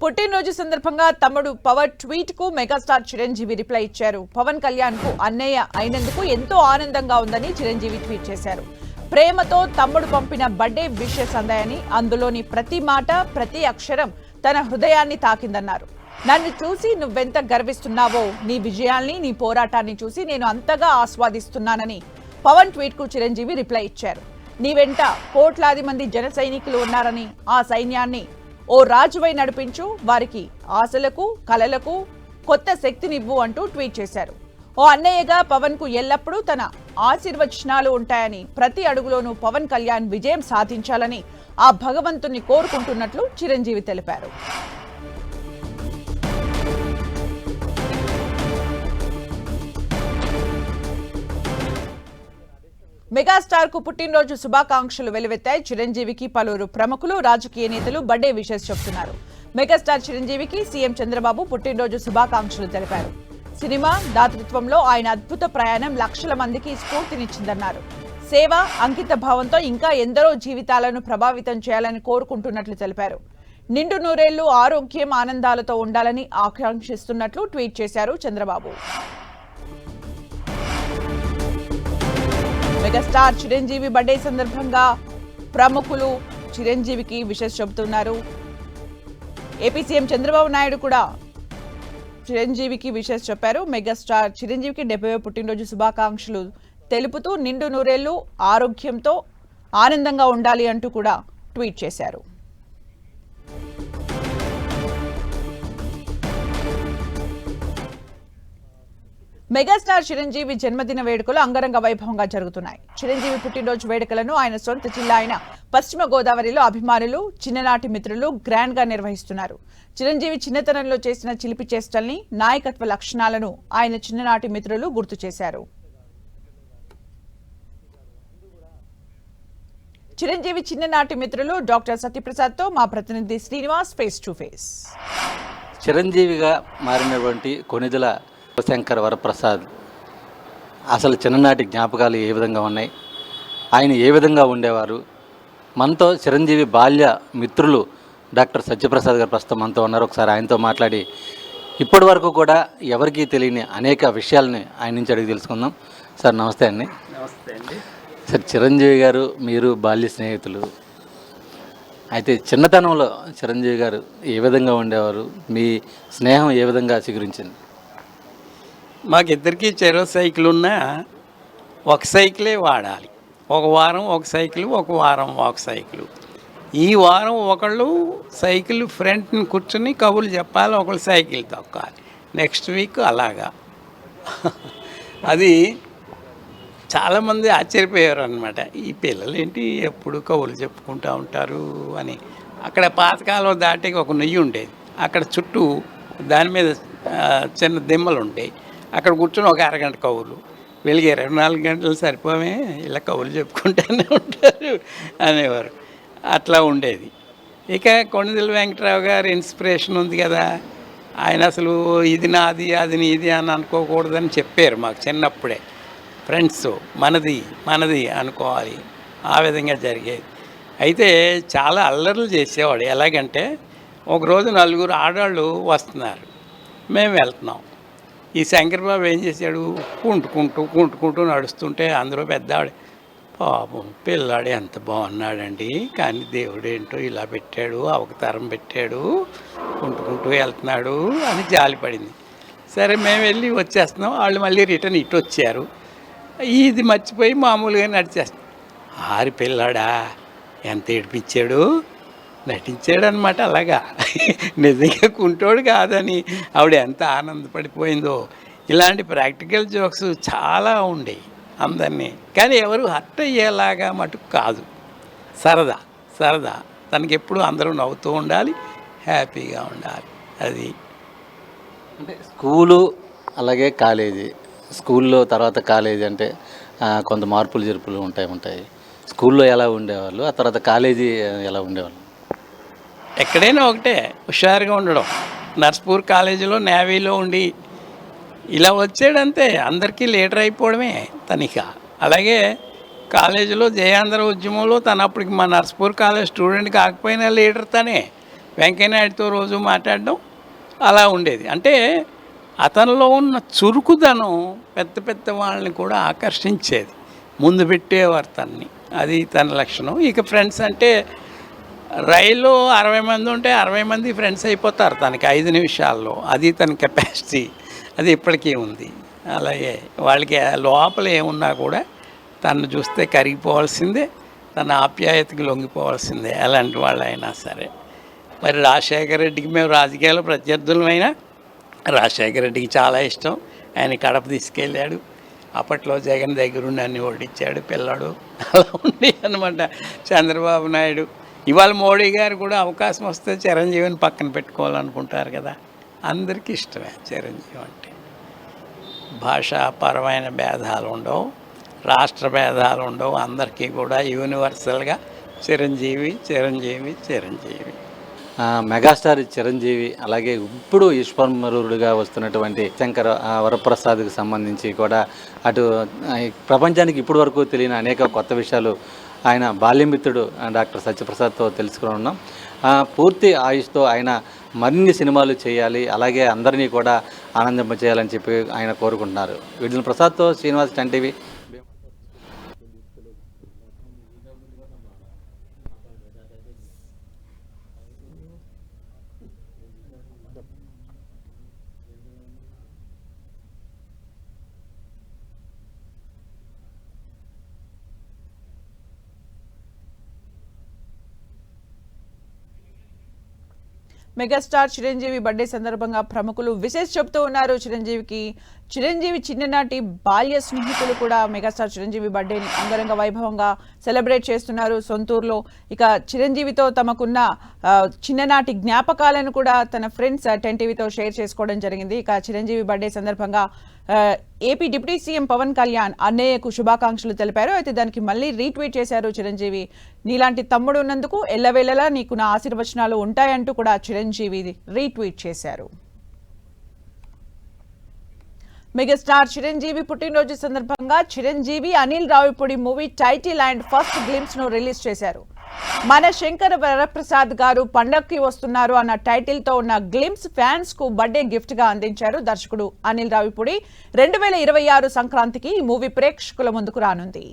పుట్టినరోజు సందర్భంగా తమ్ముడు పవన్ ట్వీట్ కు మెగాస్టార్ చిరంజీవి రిప్లై ఇచ్చారు. పవన్ కళ్యాణ్ కు అన్నయ్య అయినందుకు ఎంతో ఆనందంగా ఉందని చిరంజీవి ట్వీట్ చేశారు. ప్రేమతో తమ్ముడు పంపిన బర్త్డే విషెస్ అందాయని, అందులోని ప్రతి మాట ప్రతి అక్షరం తన హృదయాన్ని తాకిందన్నారు. నన్ను చూసి నువ్వెంత గర్విస్తున్నావో, నీ విజయాల్ని నీ పోరాటాన్ని చూసి నేను అంతగా ఆస్వాదిస్తున్నానని పవన్ ట్వీట్ కు చిరంజీవి రిప్లై ఇచ్చారు. నీ వెంట కోట్లాది మంది జన సైనికులు ఉన్నారని, ఆ సైన్యాన్ని ఓ రాజువై నడిపించు, వారికి ఆశలకు కలలకు కొత్త శక్తినివ్వు అంటూ ట్వీట్ చేశారు. ఓ అన్నయ్యగా పవన్ కు ఎల్లప్పుడూ తన ఆశీర్వచనాలు ఉంటాయని, ప్రతి అడుగులోనూ పవన్ కళ్యాణ్ విజయం సాధించాలని ఆ భగవంతుని కోరుకుంటున్నట్లు చిరంజీవి తెలిపారు. మెగాస్టార్ కు పుట్టినరోజు శుభాకాంక్షలు వెలువెత్తాయి. చిరంజీవికి పలువురు ప్రముఖులు, రాజకీయ నేతలు బర్త్డే విషెస్ చెబుతున్నారు. మెగాస్టార్ చిరంజీవికి సీఎం చంద్రబాబు పుట్టినరోజు శుభాకాంక్షలు తెలిపారు. సినిమా దాతృత్వంలో ఆయన అద్భుత ప్రయాణం లక్షల మందికి స్ఫూర్తినిచ్చిందన్నారు. సేవ, అంకిత భావంతో ఇంకా ఎందరో జీవితాలను ప్రభావితం చేయాలని కోరుకుంటున్నట్లు తెలిపారు. నిండు నూరేళ్లు ఆరోగ్యం ఆనందాలతో ఉండాలని ఆకాంక్షిస్తున్నట్లు ట్వీట్ చేశారు చంద్రబాబు. మెగాస్టార్ చిరంజీవి బర్త్డే సందర్భంగా ప్రముఖులు చిరంజీవికి విషెస్ చెబుతున్నారు. ఏపీ సీఎం చంద్రబాబు నాయుడు కూడా చిరంజీవికి విషెస్ చెప్పారు. మెగాస్టార్ చిరంజీవికి 70వ పుట్టినరోజు శుభాకాంక్షలు తెలుపుతూ నిండు నూరేళ్లు ఆరోగ్యంతో ఆనందంగా ఉండాలి అంటూ కూడా ట్వీట్ చేశారు. మెగాస్టార్ చిరంజీవి జన్మదిన వేడుకలు అంగరంగ వైభవంగా జరుగుతున్నాయి. చిరంజీవి పుట్టినరోజు వేడుకలను ఆయన సొంత జిల్లా అయిన పశ్చిమ గోదావరిలో అభిమానులు, చిన్ననాటి మిత్రులు గ్రాండ్ గా నిర్వహిస్తున్నారు. చిరంజీవి చిన్నతనంలో చేసిన చిలిపి చేష్టల్ని, నాయకత్వ లక్షణాలను ఆయన చిన్ననాటి మిత్రులు గుర్తు చేశారు. చిరంజీవి చిన్ననాటి మిత్రులు డాక్టర్ సత్యప్రసాద్ తో మా ప్రతినిధి శ్రీనివాస్ ఫేస్ టు ఫేస్. చిరంజీవిగా మారినటువంటి కొనిదెల శంకర్ వరప్రసాద్ అసలు చిన్ననాటి జ్ఞాపకాలు ఏ విధంగా ఉన్నాయి, ఆయన ఏ విధంగా ఉండేవారు, మనతో చిరంజీవి బాల్య మిత్రులు డాక్టర్ సత్యప్రసాద్ గారు ప్రస్తుతం మనతో ఉన్నారు. ఒకసారి ఆయనతో మాట్లాడి ఇప్పటి వరకు కూడా ఎవరికీ తెలియని అనేక విషయాలని ఆయన నుంచి అడిగి తెలుసుకుందాం. సార్ నమస్తే అండి. నమస్తే అండి. సార్, చిరంజీవి గారు మీరు బాల్య స్నేహితులు అయితే, చిన్నతనంలో చిరంజీవి గారు ఏ విధంగా ఉండేవారు, మీ స్నేహం ఏ విధంగా చిగురించింది? మాకిద్దరికీ చెరో సైకిల్ ఉన్నా ఒక సైకిలే వాడాలి. ఒక వారం ఒక సైకిల్, ఒక వారం ఒక సైకిల్. ఈ వారం ఒకళ్ళు సైకిల్ ఫ్రంట్ని కూర్చుని కబుర్లు చెప్పాలి, ఒకళ్ళు సైకిల్ తొక్కాలి. నెక్స్ట్ వీక్ అలాగా. అది చాలామంది ఆశ్చర్యపోయారు అనమాట. ఈ పిల్లలు ఏంటి ఎప్పుడు కబుర్లు చెప్పుకుంటూ ఉంటారు అని. అక్కడ పాతకాలం దాటి ఒక నెయ్యి ఉండేది, అక్కడ చుట్టూ దాని మీద చిన్న దిమ్మలు ఉంటాయి. అక్కడ కూర్చొని ఒక అరగంట కబుర్లు, వెలిగి 24 గంటలు సరిపోమే, ఇలా కబుర్లు చెప్పుకుంటూనే ఉంటారు అనేవారు. అట్లా ఉండేది. ఇక కొణిదెల వెంకటరావు గారి ఇన్స్పిరేషన్ ఉంది కదా, ఆయన అసలు ఇది నాది అది నీది అని అనుకోకూడదని చెప్పారు మాకు చిన్నప్పుడే. ఫ్రెండ్స్ మనది మనది అనుకోవాలి, ఆ విధంగా జరిగేది. అయితే చాలా అల్లర్లు చేసేవాడు. ఎలాగంటే ఒకరోజు 4 ఆడవాళ్ళు వస్తున్నారు, మేము వెళ్తున్నాం. ఈ శంకర్బాబు ఏం చేశాడు, కుంటుకుంటూ నడుస్తుంటే అందులో పెద్దవాడు, పాపం పిల్లాడు ఎంత బాగున్నాడండి, కానీ దేవుడు ఏంటో ఇలా పెట్టాడు, అవతారం పెట్టాడు, కుంటుకుంటూ వెళ్తున్నాడు అని జాలిపడింది. సరే మేము వెళ్ళి వచ్చేస్తున్నాం, వాళ్ళు మళ్ళీ రిటర్న్ ఇటు వచ్చారు. ఇది మర్చిపోయి మామూలుగా నడిచేస్తాం. ఆరి పిల్లాడా ఎంత ఏడిపించాడు, నటించాడు అనమాట. అలాగా నిజంగా కుంటోడు కాదని ఆవిడ ఎంత ఆనందపడిపోయిందో. ఇలాంటి ప్రాక్టికల్ జోక్స్ చాలా ఉండేవి అందరినీ, కానీ ఎవరు హర్ట్ అయ్యేలాగా మటుకు కాదు. సరదా సరదా, తనకి ఎప్పుడు అందరూ నవ్వుతూ ఉండాలి, హ్యాపీగా ఉండాలి. అది అంటే స్కూలు అలాగే కాలేజీ, స్కూల్లో తర్వాత కాలేజీ అంటే కొంత మార్పులు జరుపులు ఉంటాయి. స్కూల్లో ఎలా ఉండేవాళ్ళు, ఆ తర్వాత కాలేజీ ఎలా ఉండేవాళ్ళు? ఎక్కడైనా ఒకటే, హుషారుగా ఉండడం. నర్స్పూర్ కాలేజీలో నేవీలో ఉండి ఇలా వచ్చాడంతే, అందరికీ లీడర్ అయిపోవడమే తనిక. అలాగే కాలేజీలో జయాంధ్ర ఉద్యమంలో తను అప్పటికి మా నర్స్పూర్ కాలేజ్ స్టూడెంట్ కాకపోయినా లీడర్ తనే. వెంకయ్యనాయుడుతో రోజు మాట్లాడడం అలా ఉండేది. అంటే అతనిలో ఉన్న చురుకుదనం పెద్ద పెద్ద వాళ్ళని కూడా ఆకర్షించేది, ముందు పెట్టేవారు తన్ని. అది తన లక్షణం. ఇక ఫ్రెండ్స్ అంటే రైల్లో 60 మంది ఉంటే 60 మంది ఫ్రెండ్స్ అయిపోతారు తనకి 5 నిమిషాల్లో. అది తన కెపాసిటీ. అది ఇప్పటికీ ఉంది. అలాగే వాళ్ళకి లోపల ఏమున్నా కూడా తను చూస్తే కరిగిపోవాల్సిందే, తన ఆప్యాయతకి లొంగిపోవాల్సిందే, ఎలాంటి వాళ్ళు అయినా సరే. మరి రాజశేఖర రెడ్డికి మేము రాజకీయాల్లో ప్రత్యర్థులమైనా రాజశేఖర రెడ్డికి చాలా ఇష్టం. ఆయన కడప తీసుకెళ్ళాడు. అప్పట్లో జగన్ దగ్గరుండి అన్ని ఓడించాడు పిల్లాడు. అలా ఉండి అనమాట చంద్రబాబు నాయుడు. ఇవాళ మోడీ గారు కూడా అవకాశం వస్తే చిరంజీవిని పక్కన పెట్టుకోవాలనుకుంటారు కదా. అందరికీ ఇష్టమే చిరంజీవి అంటే. భాషాపరమైన భేదాలు ఉండవు, రాష్ట్ర భేదాలు ఉండవు. అందరికీ కూడా యూనివర్సల్గా చిరంజీవి చిరంజీవి చిరంజీవి. మెగాస్టార్ చిరంజీవి, అలాగే ఇప్పుడు ఈశ్వరమరుడుగా వస్తున్నటువంటి శంకర వరప్రసాద్కి సంబంధించి కూడా అటు ప్రపంచానికి ఇప్పటి వరకు తెలియని అనేక కొత్త విషయాలు ఆయన బాల్యమిత్రుడు డాక్టర్ సత్యప్రసాద్తో తెలుసుకుని ఉన్నాం. పూర్తి ఆయుష్తో ఆయన మరిన్ని సినిమాలు చేయాలి, అలాగే అందరినీ కూడా ఆనందింపచేయాలని చెప్పి ఆయన కోరుకుంటున్నారు. విడుదల ప్రసాద్తో Srinivas, ten TV. Megastar Chiranjeevi birthday సందర్భంగా ప్రముఖులు విశేష చెబుతూ ఉన్నారు చిరంజీవికి. చిరంజీవి చిన్ననాటి బాల్య స్నేహితులు కూడా మెగాస్టార్ చిరంజీవి బర్త్డేని అంగరంగ వైభవంగా సెలబ్రేట్ చేస్తున్నారు సొంతూరులో. ఇక చిరంజీవితో తమకున్న చిన్ననాటి జ్ఞాపకాలను కూడా తన ఫ్రెండ్స్ టెన్ టీవీతో షేర్ చేసుకోవడం జరిగింది. ఇక చిరంజీవి బర్త్డే సందర్భంగా AP deputy CM Pawan Kalyan అన్నయ్యకు శుభాకాంక్షలు తెలిపారు. అయితే దానికి మళ్ళీ రీట్వీట్ చేశారు చిరంజీవి. నీలాంటి తమ్ముడు ఉన్నందుకు ఎల్లవేళలా నీకు నా ఆశీర్వచనాలు ఉంటాయంటూ కూడా చిరంజీవి రీట్వీట్ చేశారు. మెగాస్టార్ చిరంజీవి పుట్టినరోజు సందర్భంగా Chiranjeevi Anil Ravipudi movie title and first glimpse ను రిలీజ్ చేశారు. మన శంకర వరప్రసాద్ గారు పండక్కి వస్తున్నారు అన్న టైటిల్ తో ఉన్న గ్లింప్స్ ఫ్యాన్స్ కు బర్త్డే గిఫ్ట్ గా అందించారు దర్శకుడు అనిల్ రావిపూడి. 2026 సంక్రాంతికి ఈ మూవీ ప్రేక్షకుల ముందుకు రానుంది.